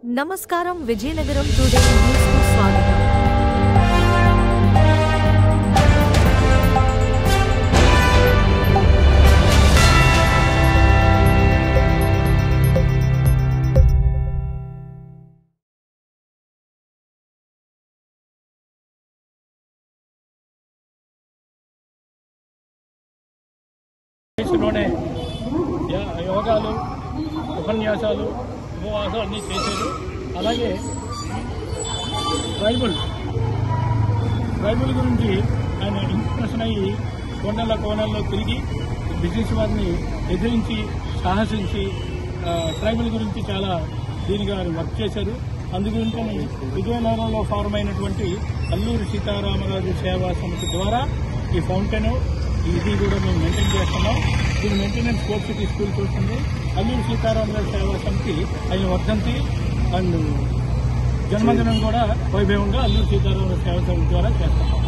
నమస్కారం Vizianagaram today news కు స్వాగతం. దేశంలోనే యోగాలు, ఉపన్యాసాలు, ఉపవాసాలు అన్నీ చేశారు. అలాగే ట్రైబల్ గురించి ఆయన ఇన్స్పిరేషన్ అయ్యి కోణల్లో తిరిగి బ్రిటిష్ వారిని ఎదిరించి సాహసించి ట్రైబల్ గురించి చాలా దీనిగా వర్క్ చేశారు. అందుగురించి విజయనగరంలో ఫార్మ్ అయినటువంటి అల్లూరి సీతారామరాజు సేవా సమితి ద్వారా ఈ ఫౌంటైన్ ఇది కూడా మేము మెయింటైన్ చేస్తున్నాం. దీని మెయింటెనెన్స్ కోర్ట్ సిటీ స్కూల్ చూస్తుంది. అల్లూరి సీతారామరాజు సేవా సమితి ఆయన వర్ధంతి అండ్ జన్మదినం కూడా వైభవంగా అల్లూరి సీతారామరాజు సేవా సమితి ద్వారా చేస్తున్నాం.